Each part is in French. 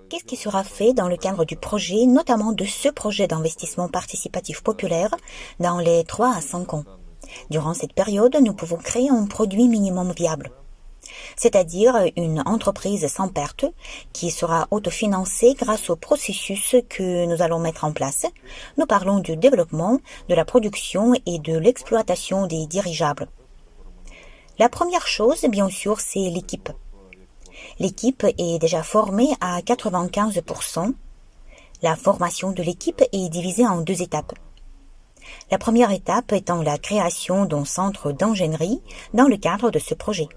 Qu'est-ce qui sera fait dans le cadre du projet, notamment de ce projet d'investissement participatif populaire, dans les 3 à 5 ans? Durant cette période, nous pouvons créer un produit minimum viable, c'est-à-dire une entreprise sans perte qui sera autofinancée grâce au processus que nous allons mettre en place. Nous parlons du développement, de la production et de l'exploitation des dirigeables. La première chose, bien sûr, c'est l'équipe. L'équipe est déjà formée à 95%. La formation de l'équipe est divisée en 2 étapes. La première étape étant la création d'un centre d'ingénierie dans le cadre de ce projet.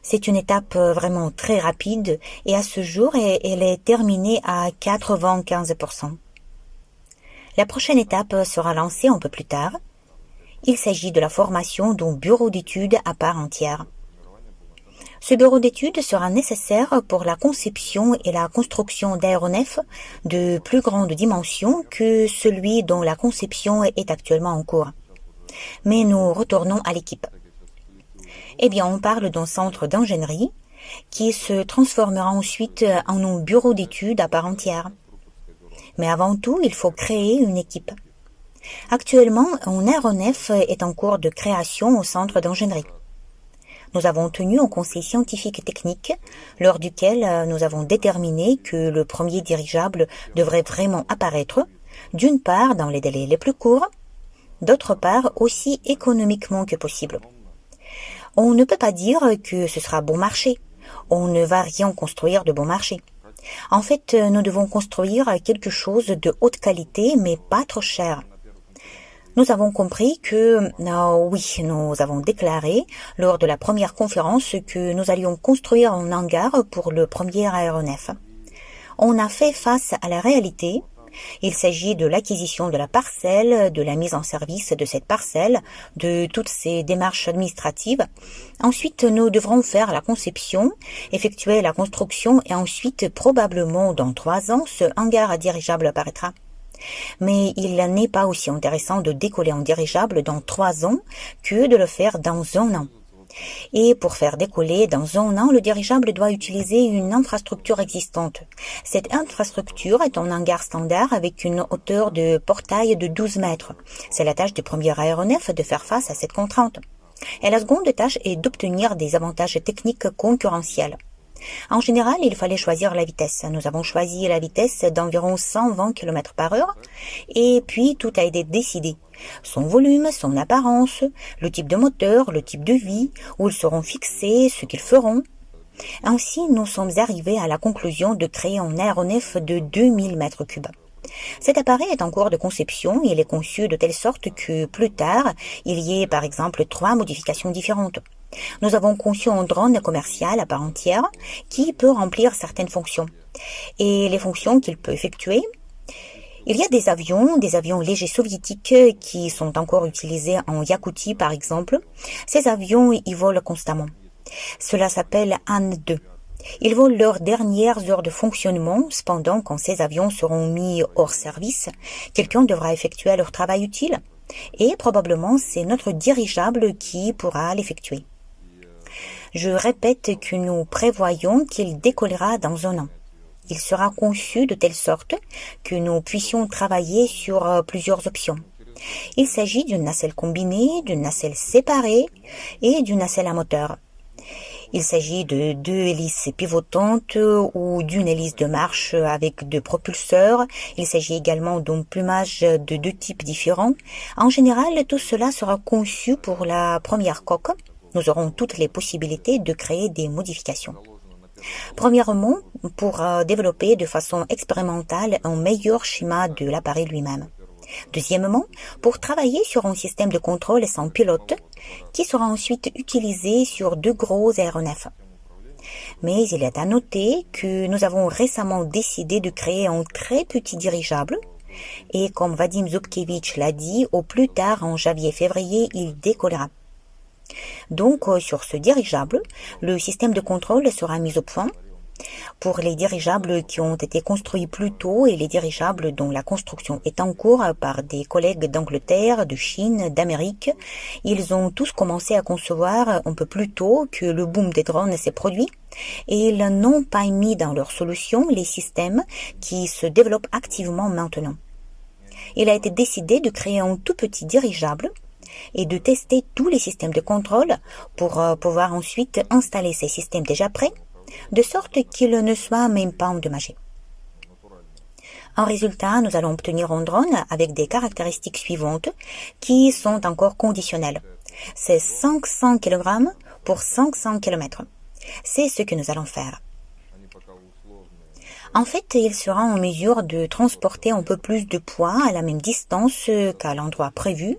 C'est une étape vraiment très rapide et à ce jour, elle est terminée à 95%. La prochaine étape sera lancée un peu plus tard. Il s'agit de la formation d'un bureau d'études à part entière. Ce bureau d'études sera nécessaire pour la conception et la construction d'aéronefs de plus grande dimension que celui dont la conception est actuellement en cours. Mais nous retournons à l'équipe. Eh bien, on parle d'un centre d'ingénierie qui se transformera ensuite en un bureau d'études à part entière. Mais avant tout, il faut créer une équipe. Actuellement, un aéronef est en cours de création au centre d'ingénierie. Nous avons tenu un conseil scientifique et technique, lors duquel nous avons déterminé que le premier dirigeable devrait vraiment apparaître, d'une part dans les délais les plus courts, d'autre part aussi économiquement que possible. On ne peut pas dire que ce sera bon marché. On ne va rien construire de bon marché. En fait, nous devons construire quelque chose de haute qualité, mais pas trop cher. Nous avons compris que, oui, nous avons déclaré lors de la première conférence que nous allions construire un hangar pour le premier aéronef. On a fait face à la réalité. Il s'agit de l'acquisition de la parcelle, de la mise en service de cette parcelle, de toutes ces démarches administratives. Ensuite, nous devrons faire la conception, effectuer la construction et ensuite, probablement dans 3 ans, ce hangar dirigeable apparaîtra. Mais il n'est pas aussi intéressant de décoller en dirigeable dans 3 ans que de le faire dans 1 an. Et pour faire décoller dans 1 an, le dirigeable doit utiliser une infrastructure existante. Cette infrastructure est un hangar standard avec une hauteur de portail de 12 mètres. C'est la tâche du premier aéronef de faire face à cette contrainte. Et la seconde tâche est d'obtenir des avantages techniques concurrentiels. En général, il fallait choisir la vitesse. Nous avons choisi la vitesse d'environ 120 km par heure et puis tout a été décidé. Son volume, son apparence, le type de moteur, le type de vie, où ils seront fixés, ce qu'ils feront. Ainsi, nous sommes arrivés à la conclusion de créer un aéronef de 2000 mètres cubes. Cet appareil est en cours de conception et il est conçu de telle sorte que plus tard, il y ait par exemple 3 modifications différentes. Nous avons conçu un drone commercial à part entière qui peut remplir certaines fonctions. Et les fonctions qu'il peut effectuer, il y a des avions légers soviétiques qui sont encore utilisés en Yakoutie par exemple. Ces avions y volent constamment. Cela s'appelle An-2. Ils volent leurs dernières heures de fonctionnement. Cependant, quand ces avions seront mis hors service, quelqu'un devra effectuer leur travail utile. Et probablement, c'est notre dirigeable qui pourra l'effectuer. Je répète que nous prévoyons qu'il décollera dans 1 an. Il sera conçu de telle sorte que nous puissions travailler sur plusieurs options. Il s'agit d'une nacelle combinée, d'une nacelle séparée et d'une nacelle à moteur. Il s'agit de 2 hélices pivotantes ou d'une hélice de marche avec 2 propulseurs. Il s'agit également d'un plumage de 2 types différents. En général, tout cela sera conçu pour la première coque. Nous aurons toutes les possibilités de créer des modifications. Premièrement, pour développer de façon expérimentale un meilleur schéma de l'appareil lui-même. Deuxièmement, pour travailler sur un système de contrôle sans pilote qui sera ensuite utilisé sur 2 gros aéronefs. Mais il est à noter que nous avons récemment décidé de créer un très petit dirigeable et comme Vadim Zubkevich l'a dit, au plus tard en janvier-février, il décollera. Donc, sur ce dirigeable, le système de contrôle sera mis au point. Pour les dirigeables qui ont été construits plus tôt et les dirigeables dont la construction est en cours par des collègues d'Angleterre, de Chine, d'Amérique, ils ont tous commencé à concevoir un peu plus tôt que le boom des drones s'est produit et ils n'ont pas mis dans leur solution les systèmes qui se développent activement maintenant. Il a été décidé de créer un tout petit dirigeable et de tester tous les systèmes de contrôle pour pouvoir ensuite installer ces systèmes déjà prêts, de sorte qu'ils ne soient même pas endommagés. En résultat, nous allons obtenir un drone avec des caractéristiques suivantes qui sont encore conditionnelles. C'est 500 kg pour 500 km. C'est ce que nous allons faire. En fait, il sera en mesure de transporter un peu plus de poids à la même distance qu'à l'endroit prévu,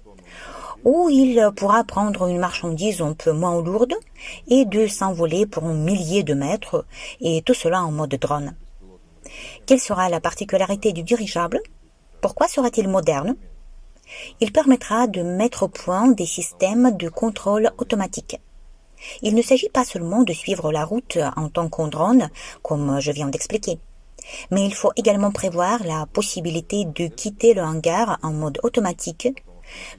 où il pourra prendre une marchandise un peu moins lourde et de s'envoler pour un millier de mètres, et tout cela en mode drone. Quelle sera la particularité du dirigeable? Pourquoi sera-t-il moderne? Il permettra de mettre au point des systèmes de contrôle automatique. Il ne s'agit pas seulement de suivre la route en tant qu'un drone, comme je viens d'expliquer. Mais il faut également prévoir la possibilité de quitter le hangar en mode automatique.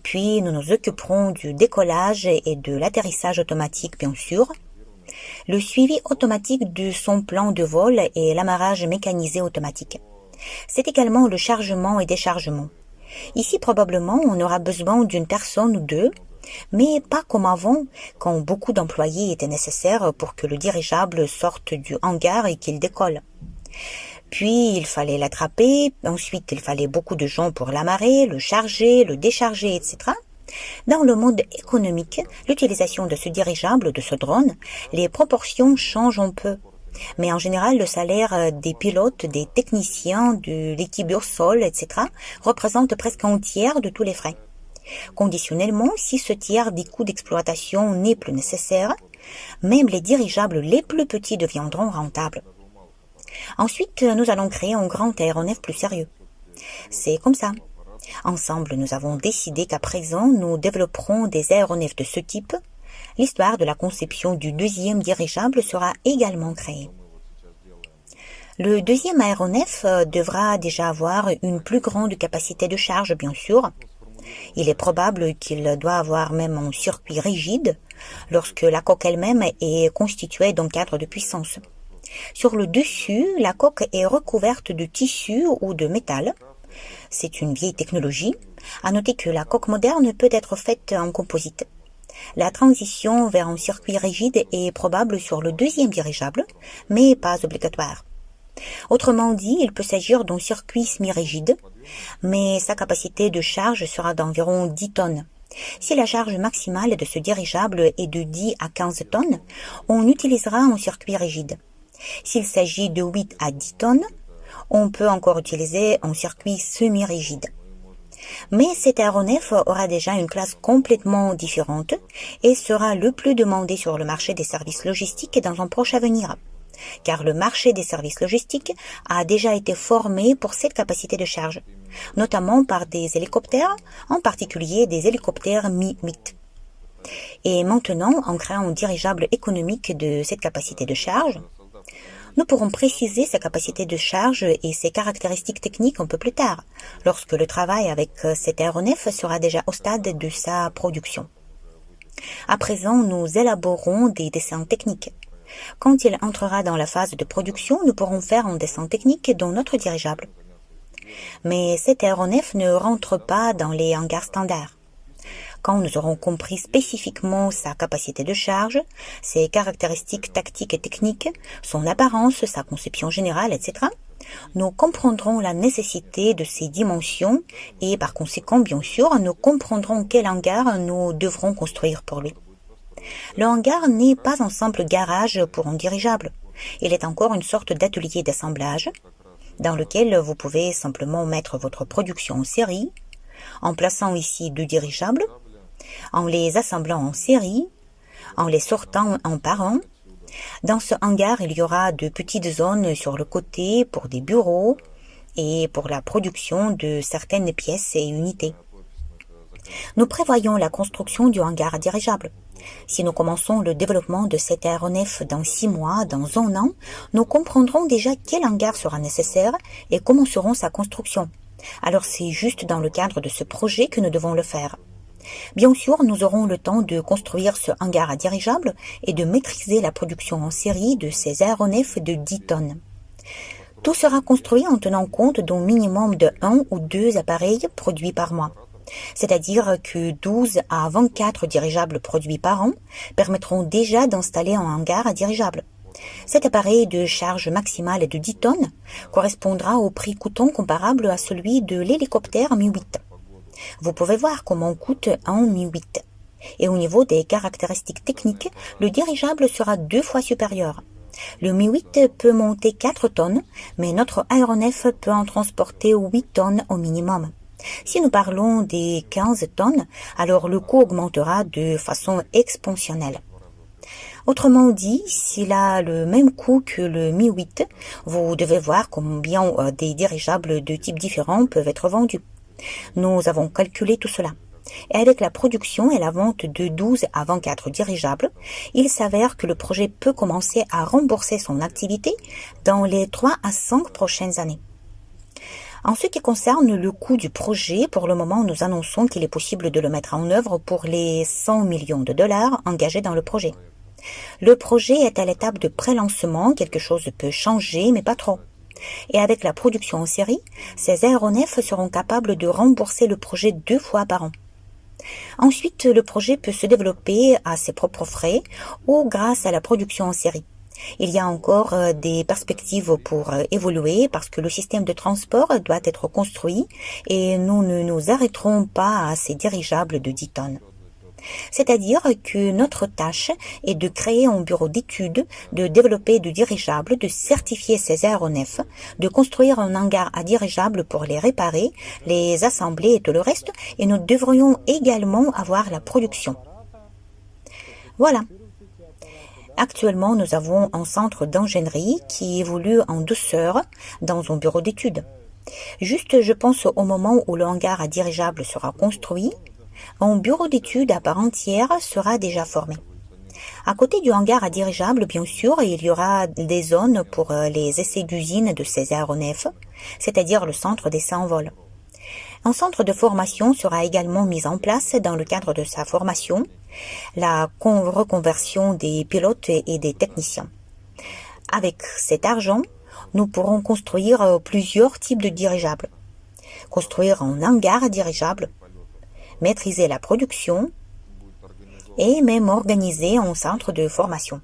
Puis nous nous occuperons du décollage et de l'atterrissage automatique, bien sûr, le suivi automatique de son plan de vol et l'amarrage mécanisé automatique. C'est également le chargement et déchargement. Ici, probablement, on aura besoin d'une personne ou deux, mais pas comme avant, quand beaucoup d'employés étaient nécessaires pour que le dirigeable sorte du hangar et qu'il décolle. Puis, il fallait l'attraper, ensuite il fallait beaucoup de gens pour l'amarrer, le charger, le décharger, etc. Dans le mode économique, l'utilisation de ce dirigeable, de ce drone, les proportions changent un peu. Mais en général, le salaire des pilotes, des techniciens, de l'équipe au sol, etc. représente presque un tiers de tous les frais. Conditionnellement, si ce tiers des coûts d'exploitation n'est plus nécessaire, même les dirigeables les plus petits deviendront rentables. Ensuite, nous allons créer un grand aéronef plus sérieux. C'est comme ça. Ensemble, nous avons décidé qu'à présent, nous développerons des aéronefs de ce type. L'histoire de la conception du deuxième dirigeable sera également créée. Le deuxième aéronef devra déjà avoir une plus grande capacité de charge, bien sûr. Il est probable qu'il doit avoir même un circuit rigide lorsque la coque elle-même est constituée d'un cadre de puissance. Sur le dessus, la coque est recouverte de tissu ou de métal. C'est une vieille technologie. À noter que la coque moderne peut être faite en composite. La transition vers un circuit rigide est probable sur le deuxième dirigeable, mais pas obligatoire. Autrement dit, il peut s'agir d'un circuit semi-rigide, mais sa capacité de charge sera d'environ 10 tonnes. Si la charge maximale de ce dirigeable est de 10 à 15 tonnes, on utilisera un circuit rigide. S'il s'agit de 8 à 10 tonnes, on peut encore utiliser un circuit semi-rigide. Mais cet aéronef aura déjà une classe complètement différente et sera le plus demandé sur le marché des services logistiques dans un proche avenir, car le marché des services logistiques a déjà été formé pour cette capacité de charge, notamment par des hélicoptères, en particulier des hélicoptères Mi-8. Et maintenant, en créant un dirigeable économique de cette capacité de charge, nous pourrons préciser sa capacité de charge et ses caractéristiques techniques un peu plus tard, lorsque le travail avec cet aéronef sera déjà au stade de sa production. À présent, nous élaborons des dessins techniques. Quand il entrera dans la phase de production, nous pourrons faire un dessin technique dans notre dirigeable. Mais cet aéronef ne rentre pas dans les hangars standards. Quand nous aurons compris spécifiquement sa capacité de charge, ses caractéristiques tactiques et techniques, son apparence, sa conception générale, etc., nous comprendrons la nécessité de ses dimensions et par conséquent, bien sûr, nous comprendrons quel hangar nous devrons construire pour lui. Le hangar n'est pas un simple garage pour un dirigeable. Il est encore une sorte d'atelier d'assemblage dans lequel vous pouvez simplement mettre votre production en série, en plaçant ici 2 dirigeables, en les assemblant en série, en les sortant un par un. Dans ce hangar, il y aura de petites zones sur le côté pour des bureaux et pour la production de certaines pièces et unités. Nous prévoyons la construction du hangar à dirigeable. Si nous commençons le développement de cet aéronef dans 6 mois, dans un an, nous comprendrons déjà quel hangar sera nécessaire et comment sera sa construction. Alors c'est juste dans le cadre de ce projet que nous devons le faire. Bien sûr, nous aurons le temps de construire ce hangar à dirigeable et de maîtriser la production en série de ces aéronefs de 10 tonnes. Tout sera construit en tenant compte d'un minimum de 1 ou 2 appareils produits par mois. C'est-à-dire que 12 à 24 dirigeables produits par an permettront déjà d'installer un hangar à dirigeable. Cet appareil de charge maximale de 10 tonnes correspondra au prix coûtant comparable à celui de l'hélicoptère Mi-8. Vous pouvez voir comment coûte un Mi-8. Et au niveau des caractéristiques techniques, le dirigeable sera 2 fois supérieur. Le Mi-8 peut monter 4 tonnes, mais notre aéronef peut en transporter 8 tonnes au minimum. Si nous parlons des 15 tonnes, alors le coût augmentera de façon exponentielle. Autrement dit, s'il a le même coût que le Mi-8, vous devez voir combien des dirigeables de types différents peuvent être vendus. Nous avons calculé tout cela. Et avec la production et la vente de 12 à 24 dirigeables, il s'avère que le projet peut commencer à rembourser son activité dans les 3 à 5 prochaines années. En ce qui concerne le coût du projet, pour le moment, nous annonçons qu'il est possible de le mettre en œuvre pour les 100 millions de dollars engagés dans le projet. Le projet est à l'étape de pré-lancement, quelque chose peut changer, mais pas trop. Et avec la production en série, ces aéronefs seront capables de rembourser le projet 2 fois par an. Ensuite, le projet peut se développer à ses propres frais ou grâce à la production en série. Il y a encore des perspectives pour évoluer parce que le système de transport doit être construit et nous ne nous arrêterons pas à ces dirigeables de 10 tonnes. C'est-à-dire que notre tâche est de créer un bureau d'études, de développer de dirigeables, de certifier ces aéronefs, de construire un hangar à dirigeables pour les réparer, les assembler et tout le reste, et nous devrions également avoir la production. Voilà. Actuellement, nous avons un centre d'ingénierie qui évolue en douceur dans un bureau d'études. Juste, je pense au moment où le hangar à dirigeable sera construit, un bureau d'études à part entière sera déjà formé. À côté du hangar à dirigeable, bien sûr, il y aura des zones pour les essais d'usine de ces aéronefs, c'est-à-dire le centre d'essai en vol. Un centre de formation sera également mis en place dans le cadre de sa formation, la reconversion des pilotes et des techniciens. Avec cet argent, nous pourrons construire plusieurs types de dirigeables. Construire un hangar à dirigeable, maîtriser la production et même organiser un centre de formation.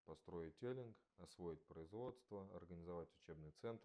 Построить телинг, освоить производство, организовать учебный центр.